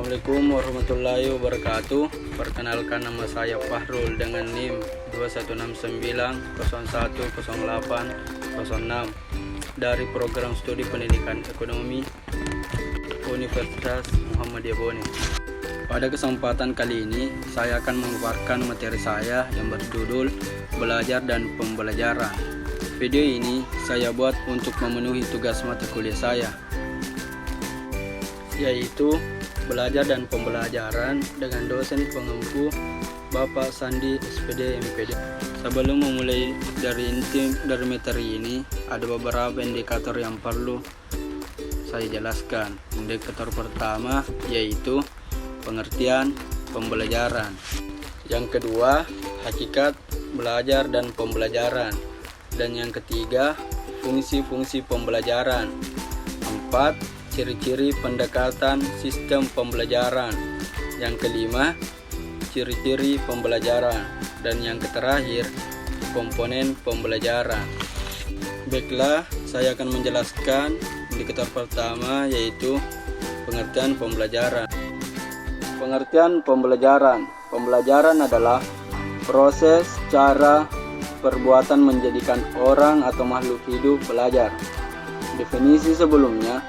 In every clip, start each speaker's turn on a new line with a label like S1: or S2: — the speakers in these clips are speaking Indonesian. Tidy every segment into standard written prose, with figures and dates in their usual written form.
S1: Assalamualaikum warahmatullahi wabarakatuh. Perkenalkan, nama saya Fahrul dengan NIM 2169010806 dari Program Studi Pendidikan Ekonomi Universitas Muhammadiyah Bone. Pada kesempatan kali ini saya akan memaparkan materi saya yang berjudul Belajar dan Pembelajaran. Video ini saya buat untuk memenuhi tugas mata kuliah saya, yaitu Belajar dan Pembelajaran dengan dosen pengempu Bapak Sandi SPD MPD. Sebelum memulai dari inti dari materi ini, ada beberapa indikator yang perlu saya jelaskan. Indikator pertama yaitu pengertian pembelajaran. Yang kedua, hakikat belajar dan pembelajaran. Dan yang ketiga, fungsi-fungsi pembelajaran. 4. Ciri-ciri pendekatan sistem pembelajaran. Yang kelima, ciri-ciri pembelajaran. Dan yang terakhir, komponen pembelajaran. Baiklah, saya akan menjelaskan indikator pertama yaitu pengertian pembelajaran. Pengertian pembelajaran. Pembelajaran adalah proses, cara, perbuatan menjadikan orang atau makhluk hidup belajar. Definisi sebelumnya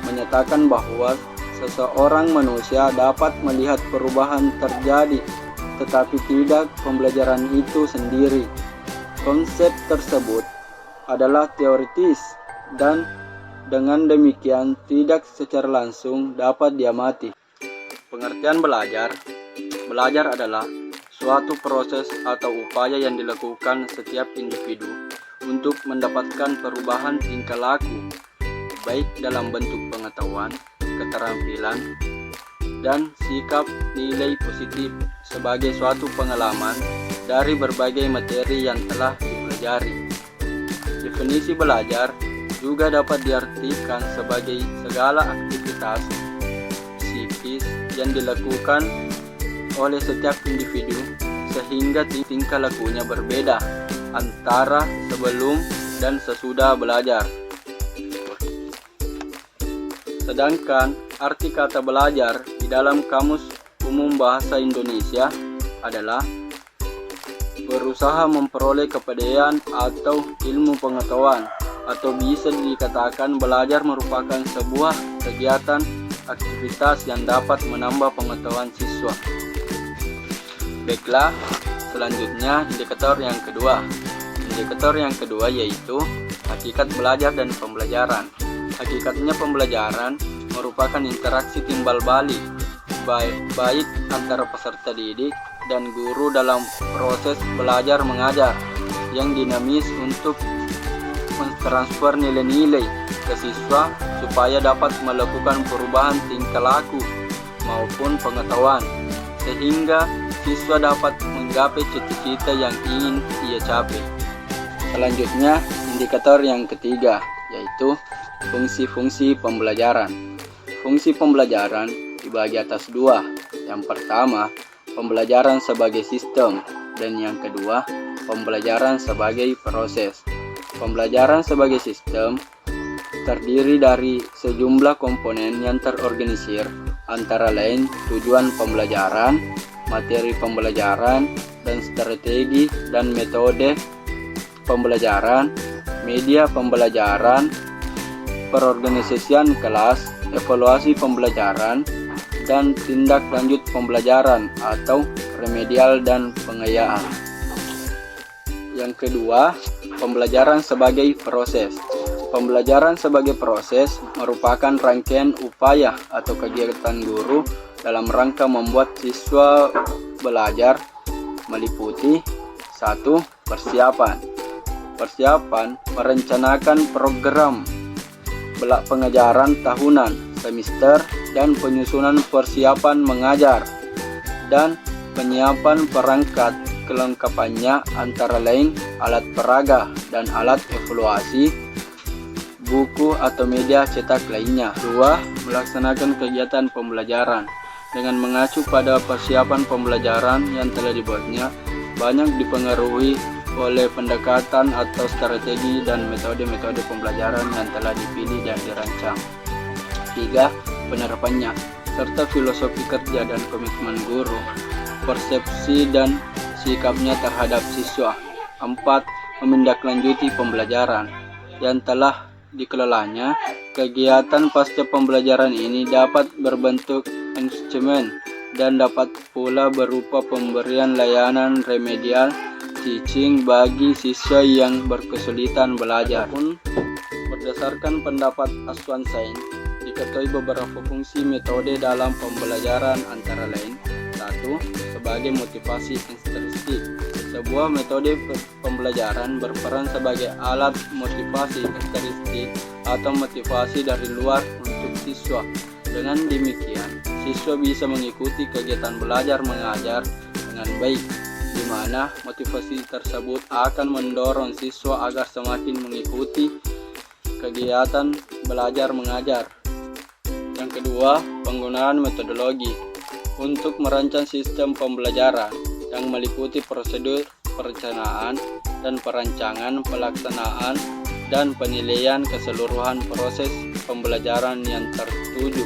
S1: menyatakan bahwa seseorang manusia dapat melihat perubahan terjadi, tetapi tidak pembelajaran itu sendiri. Konsep tersebut adalah teoritis dan dengan demikian tidak secara langsung dapat diamati. Pengertian belajar. Belajar adalah suatu proses atau upaya yang dilakukan setiap individu untuk mendapatkan perubahan tingkah laku, baik dalam bentuk pengetahuan, keterampilan, dan sikap nilai positif sebagai suatu pengalaman dari berbagai materi yang telah dipelajari. Definisi belajar juga dapat diartikan sebagai segala aktivitas psikis yang dilakukan oleh setiap individu sehingga tingkah lakunya berbeda antara sebelum dan sesudah belajar. Sedangkan arti kata belajar di dalam Kamus Umum Bahasa Indonesia adalah berusaha memperoleh kepandaian atau ilmu pengetahuan, atau bisa dikatakan belajar merupakan sebuah kegiatan aktivitas yang dapat menambah pengetahuan siswa. Baiklah, selanjutnya indikator yang kedua. Indikator yang kedua yaitu hakikat belajar dan pembelajaran. Hakikatnya pembelajaran merupakan interaksi timbal balik baik antara peserta didik dan guru dalam proses belajar mengajar yang dinamis untuk mentransfer nilai-nilai ke siswa supaya dapat melakukan perubahan tingkah laku maupun pengetahuan sehingga siswa dapat menggapai cita-cita yang ingin ia capai. Selanjutnya, indikator yang ketiga yaitu fungsi-fungsi pembelajaran. Fungsi pembelajaran dibagi atas dua. Yang pertama, pembelajaran sebagai sistem, dan yang kedua, pembelajaran sebagai proses. Pembelajaran sebagai sistem terdiri dari sejumlah komponen yang terorganisir, antara lain tujuan pembelajaran, materi pembelajaran, dan strategi dan metode pembelajaran, media pembelajaran, perorganisasian kelas, evaluasi pembelajaran, dan tindak lanjut pembelajaran atau remedial dan pengayaan. Yang kedua, pembelajaran sebagai proses. Pembelajaran sebagai proses merupakan rangkaian upaya atau kegiatan guru dalam rangka membuat siswa belajar meliputi 1. Persiapan. Persiapan merencanakan program pengajaran tahunan, semester, dan penyusunan persiapan mengajar, dan penyiapan perangkat kelengkapannya antara lain alat peraga dan alat evaluasi, buku atau media cetak lainnya. 2. Melaksanakan kegiatan pembelajaran. Dengan mengacu pada persiapan pembelajaran yang telah dibuatnya, banyak dipengaruhi oleh pendekatan atau strategi dan metode-metode pembelajaran yang telah dipilih dan dirancang. 3. Penerapannya. serta filosofi kerja dan komitmen guru, persepsi dan sikapnya terhadap siswa. 4. Menindaklanjuti pembelajaran yang telah dikelolanya. Kegiatan pasca pembelajaran ini dapat berbentuk instrumen dan dapat pula berupa pemberian layanan remedial teaching bagi siswa yang berkesulitan belajar. Berdasarkan pendapat Aswan Sain, diketahui beberapa fungsi metode dalam pembelajaran antara lain: 1. Sebagai motivasi intrinsik. Sebuah metode pembelajaran berperan sebagai alat motivasi intrinsik atau motivasi dari luar untuk siswa. Dengan demikian, siswa bisa mengikuti kegiatan belajar mengajar dengan baik, di mana motivasi tersebut akan mendorong siswa agar semakin mengikuti kegiatan belajar mengajar. Yang kedua, penggunaan metodologi untuk merancang sistem pembelajaran yang meliputi prosedur perencanaan dan perancangan, pelaksanaan, dan penilaian keseluruhan proses pembelajaran yang tertuju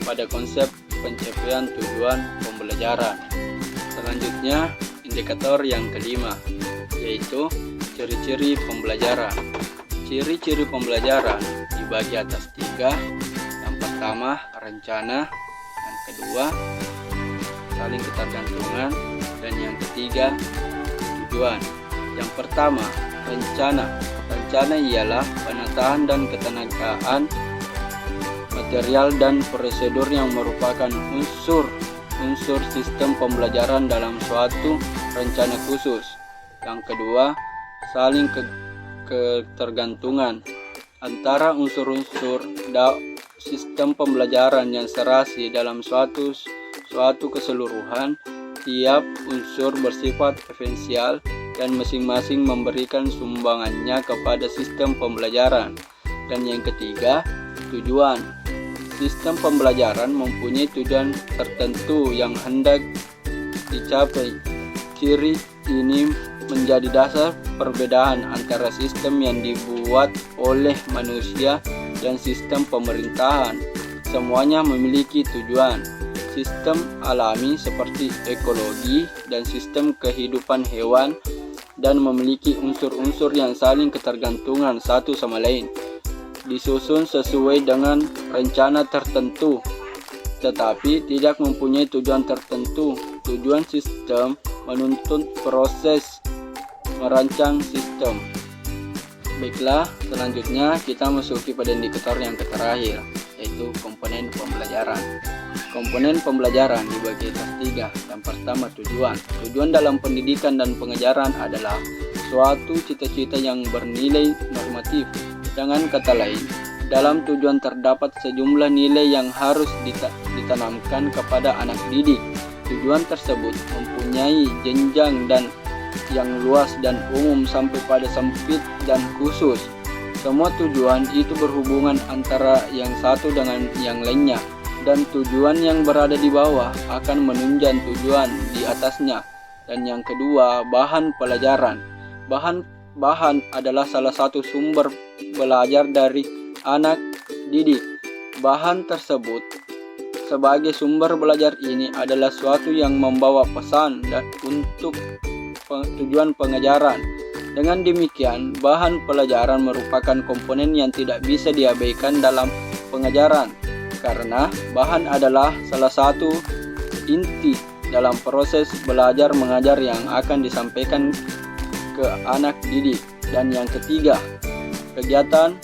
S1: pada konsep pencapaian tujuan pembelajaran. Selanjutnya, indikator yang kelima, yaitu ciri-ciri pembelajaran. Ciri-ciri pembelajaran dibagi atas 3. Yang pertama, rencana. Yang kedua, saling ketergantungan. Dan yang ketiga, tujuan. Yang pertama, rencana. Rencana ialah penataan dan ketenagaan material dan prosedur yang merupakan unsur sistem pembelajaran dalam suatu rencana khusus. Yang kedua, saling ketergantungan antara unsur-unsur sistem pembelajaran yang serasi dalam suatu keseluruhan. Tiap unsur bersifat esensial dan masing-masing memberikan sumbangannya kepada sistem pembelajaran. Dan yang ketiga, tujuan. Sistem pembelajaran mempunyai tujuan tertentu yang hendak dicapai. Ciri ini menjadi dasar perbedaan antara sistem yang dibuat oleh manusia dan sistem pemerintahan. Semuanya memiliki tujuan. Sistem alami seperti ekologi dan sistem kehidupan hewan dan memiliki unsur-unsur yang saling ketergantungan satu sama lain, disusun sesuai dengan rencana tertentu, tetapi tidak mempunyai tujuan tertentu. Tujuan sistem menuntut proses merancang sistem. Baiklah, selanjutnya kita masuki pada indikator yang terakhir, yaitu komponen pembelajaran. Komponen pembelajaran dibagi atas 3. Yang pertama, tujuan. Tujuan dalam pendidikan dan pengajaran adalah suatu cita-cita yang bernilai normatif. Dengan kata lain, dalam tujuan terdapat sejumlah nilai yang harus ditanamkan kepada anak didik. Tujuan tersebut mempunyai jenjang dan yang luas dan umum sampai pada sempit dan khusus. Semua tujuan itu berhubungan antara yang satu dengan yang lainnya, dan tujuan yang berada di bawah akan menunjang tujuan di atasnya. Dan yang kedua, bahan pelajaran. Bahan adalah salah satu sumber belajar dari anak didik. Bahan tersebut sebagai sumber belajar ini adalah suatu yang membawa pesan dan untuk tujuan pengajaran. Dengan demikian, bahan pelajaran merupakan komponen yang tidak bisa diabaikan dalam pengajaran, karena bahan adalah salah satu inti dalam proses belajar mengajar yang akan disampaikan ke anak didik. Dan yang ketiga, kegiatan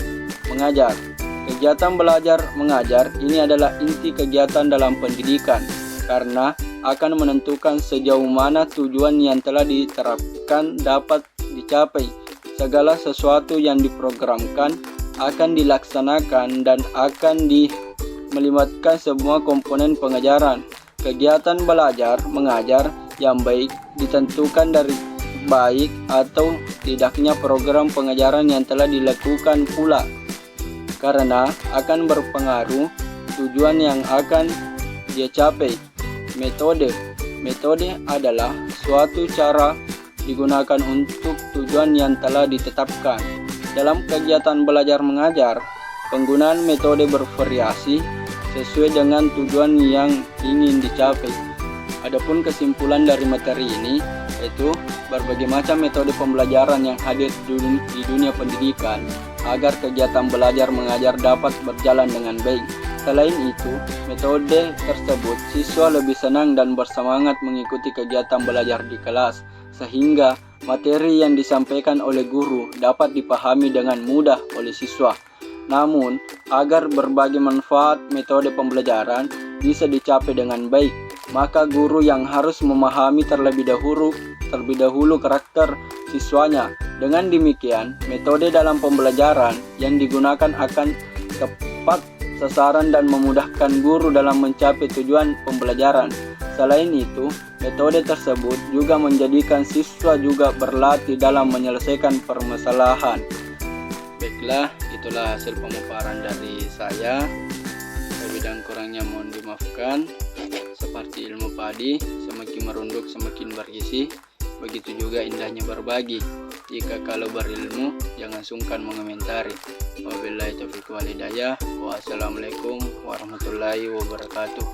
S1: mengajar. Kegiatan belajar mengajar ini adalah inti kegiatan dalam pendidikan, karena akan menentukan sejauh mana tujuan yang telah diterapkan dapat dicapai. Segala sesuatu yang diprogramkan akan dilaksanakan dan akan melibatkan semua komponen pengajaran. Kegiatan belajar mengajar yang baik ditentukan dari baik atau tidaknya program pengajaran yang telah dilakukan pula, karena akan berpengaruh tujuan yang akan dia capai. Metode adalah suatu cara digunakan untuk tujuan yang telah ditetapkan. Dalam kegiatan belajar mengajar, penggunaan metode bervariasi sesuai dengan tujuan yang ingin dicapai. Adapun kesimpulan dari materi ini yaitu berbagai macam metode pembelajaran yang hadir di dunia pendidikan agar kegiatan belajar mengajar dapat berjalan dengan baik. Selain itu, metode tersebut siswa lebih senang dan bersemangat mengikuti kegiatan belajar di kelas, sehingga materi yang disampaikan oleh guru dapat dipahami dengan mudah oleh siswa. Namun, agar berbagai manfaat metode pembelajaran bisa dicapai dengan baik, maka guru yang harus memahami terlebih dahulu karakter siswanya. Dengan demikian, metode dalam pembelajaran yang digunakan akan tepat sasaran dan memudahkan guru dalam mencapai tujuan pembelajaran. Selain itu, metode tersebut juga menjadikan siswa juga berlatih dalam menyelesaikan permasalahan. Baiklah, itulah hasil pemaparan dari saya. Lebih dan kurangnya mohon dimaafkan. Seperti ilmu padi, semakin merunduk semakin berisi, begitu juga indahnya berbagi. Jika kalau berilmu, jangan sungkan mengomentari. Wabillahi taufiq wal hidayah. Wassalamualaikum warahmatullahi wabarakatuh.